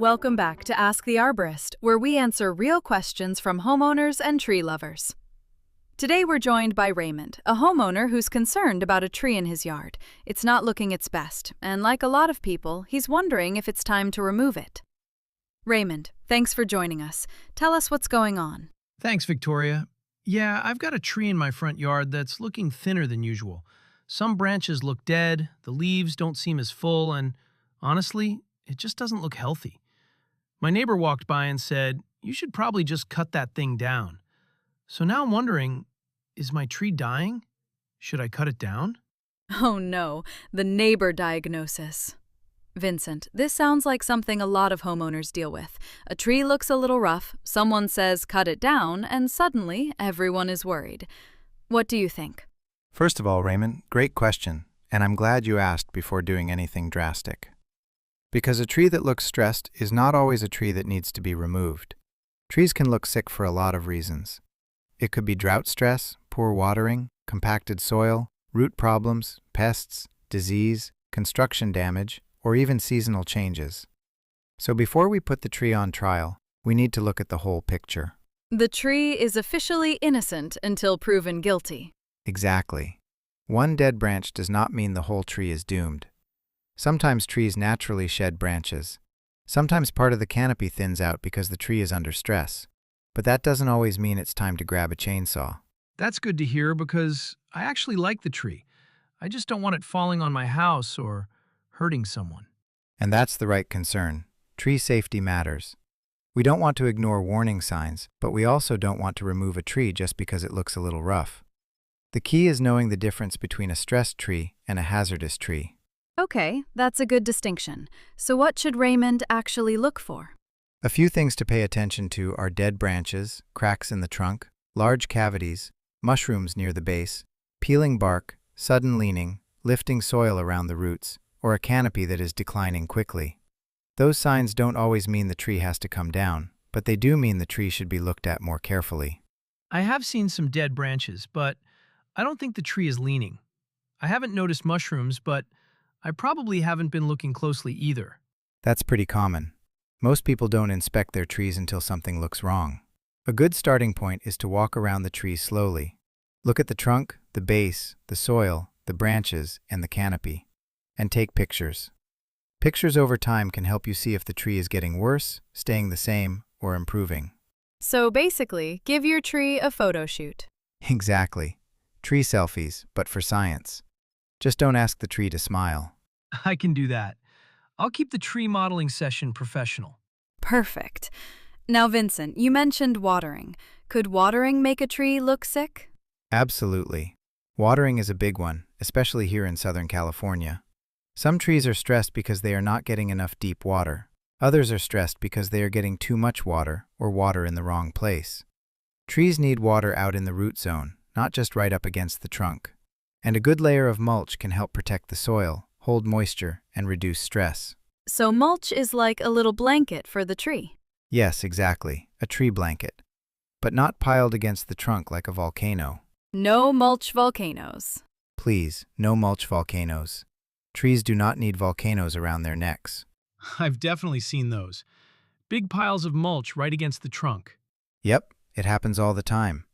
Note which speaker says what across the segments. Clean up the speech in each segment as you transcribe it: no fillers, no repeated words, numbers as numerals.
Speaker 1: Welcome back to Ask the Arborist, where we answer real questions from homeowners and tree lovers. Today we're joined by Raymond, a homeowner who's concerned about a tree in his yard. It's not looking its best, and like a lot of people, he's wondering if it's time to remove it. Raymond, thanks for joining us. Tell us what's going on.
Speaker 2: Thanks, Victoria. Yeah, I've got a tree in my front yard that's looking thinner than usual. Some branches look dead, the leaves don't seem as full, and honestly, it just doesn't look healthy. My neighbor walked by and said, "You should probably just cut that thing down." So now I'm wondering, is my tree dying? Should I cut it down?
Speaker 1: Oh no, the neighbor diagnosis. Vincent, this sounds like something a lot of homeowners deal with. A tree looks a little rough, someone says cut it down, and suddenly everyone is worried. What do you think?
Speaker 3: First of all, Raymond, great question, and I'm glad you asked before doing anything drastic. Because a tree that looks stressed is not always a tree that needs to be removed. Trees can look sick for a lot of reasons. It could be drought stress, poor watering, compacted soil, root problems, pests, disease, construction damage, or even seasonal changes. So before we put the tree on trial, we need to look at the whole picture.
Speaker 1: The tree is officially innocent until proven guilty.
Speaker 3: Exactly. One dead branch does not mean the whole tree is doomed. Sometimes trees naturally shed branches. Sometimes part of the canopy thins out because the tree is under stress. But that doesn't always mean it's time to grab a chainsaw.
Speaker 2: That's good to hear because I actually like the tree. I just don't want it falling on my house or hurting someone.
Speaker 3: And that's the right concern. Tree safety matters. We don't want to ignore warning signs, but we also don't want to remove a tree just because it looks a little rough. The key is knowing the difference between a stressed tree and a hazardous tree.
Speaker 1: Okay, that's a good distinction. So what should Raymond actually look for?
Speaker 3: A few things to pay attention to are dead branches, cracks in the trunk, large cavities, mushrooms near the base, peeling bark, sudden leaning, lifting soil around the roots, or a canopy that is declining quickly. Those signs don't always mean the tree has to come down, but they do mean the tree should be looked at more carefully.
Speaker 2: I have seen some dead branches, but I don't think the tree is leaning. I haven't noticed mushrooms, but I probably haven't been looking closely either.
Speaker 3: That's pretty common. Most people don't inspect their trees until something looks wrong. A good starting point is to walk around the tree slowly. Look at the trunk, the base, the soil, the branches, and the canopy. And take pictures. Pictures over time can help you see if the tree is getting worse, staying the same, or improving.
Speaker 1: So basically, give your tree a photo shoot.
Speaker 3: Exactly. Tree selfies, but for science. Just don't ask the tree to smile.
Speaker 2: I can do that. I'll keep the tree modeling session professional.
Speaker 1: Perfect. Now, Vincent, you mentioned watering. Could watering make a tree look sick?
Speaker 3: Absolutely. Watering is a big one, especially here in Southern California. Some trees are stressed because they are not getting enough deep water. Others are stressed because they are getting too much water or water in the wrong place. Trees need water out in the root zone, not just right up against the trunk. And a good layer of mulch can help protect the soil, hold moisture, and reduce stress.
Speaker 1: So mulch is like a little blanket for the tree.
Speaker 3: Yes, exactly, a tree blanket. But not piled against the trunk like a volcano.
Speaker 1: No mulch volcanoes.
Speaker 3: Please, no mulch volcanoes. Trees do not need volcanoes around their necks.
Speaker 2: I've definitely seen those. Big piles of mulch right against the trunk.
Speaker 3: Yep, it happens all the time.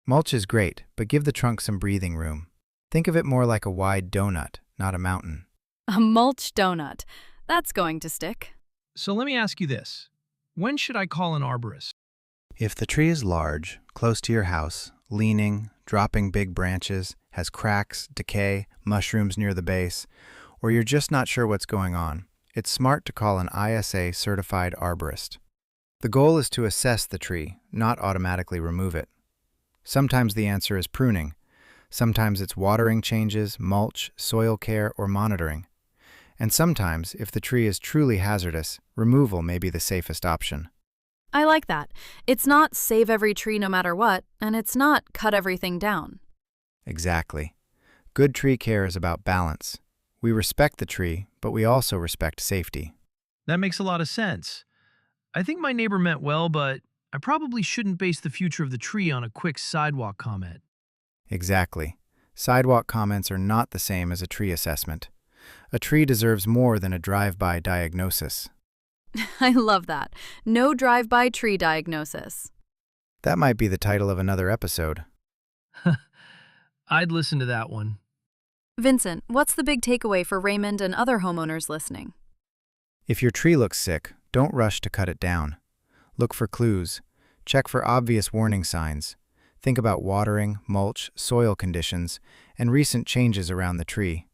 Speaker 3: Mulch is great, but give the trunk some breathing room. Think of it more like a wide donut, not a mountain.
Speaker 1: A mulch donut. That's going to stick.
Speaker 2: So let me ask you this. When should I call an arborist?
Speaker 3: If the tree is large, close to your house, leaning, dropping big branches, has cracks, decay, mushrooms near the base, or you're just not sure what's going on, it's smart to call an ISA Certified Arborist. The goal is to assess the tree, not automatically remove it. Sometimes the answer is pruning. Sometimes it's watering changes, mulch, soil care, or monitoring. And sometimes, if the tree is truly hazardous, removal may be the safest option.
Speaker 1: I like that. It's not save every tree no matter what, and it's not cut everything down.
Speaker 3: Exactly. Good tree care is about balance. We respect the tree, but we also respect safety.
Speaker 2: That makes a lot of sense. I think my neighbor meant well, but I probably shouldn't base the future of the tree on a quick sidewalk comment.
Speaker 3: Exactly. Sidewalk comments are not the same as a tree assessment. A tree deserves more than a drive-by diagnosis.
Speaker 1: I love that. No drive-by tree diagnosis.
Speaker 3: That might be the title of another episode.
Speaker 2: I'd listen to that one.
Speaker 1: Vincent, what's the big takeaway for Raymond and other homeowners listening?
Speaker 3: If your tree looks sick, don't rush to cut it down. Look for clues. Check for obvious warning signs. Think about watering, mulch, soil conditions, and recent changes around the tree.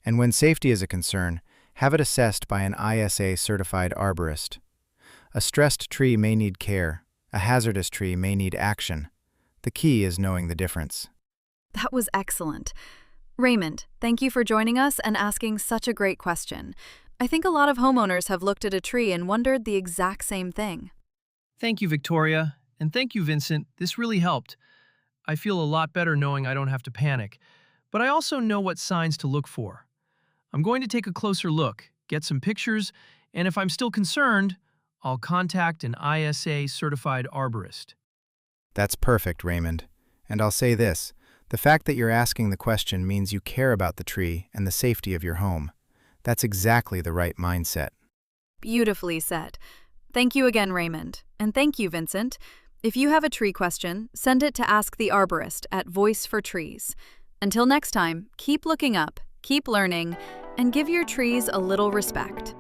Speaker 3: And when safety is a concern, have it assessed by an ISA certified arborist. A stressed tree may need care. A hazardous tree may need action. The key is knowing the difference.
Speaker 1: That was excellent. Raymond, thank you for joining us and asking such a great question. I think a lot of homeowners have looked at a tree and wondered the exact same thing.
Speaker 2: Thank you, Victoria. And thank you, Vincent. This really helped. I feel a lot better knowing I don't have to panic. But I also know what signs to look for. I'm going to take a closer look, get some pictures, and if I'm still concerned, I'll contact an ISA certified arborist.
Speaker 3: That's perfect, Raymond. And I'll say this, the fact that you're asking the question means you care about the tree and the safety of your home. That's exactly the right mindset.
Speaker 1: Beautifully said. Thank you again, Raymond. And thank you, Vincent. If you have a tree question, send it to Ask the Arborist at Voice for Trees. Until next time, keep looking up, keep learning, and give your trees a little respect.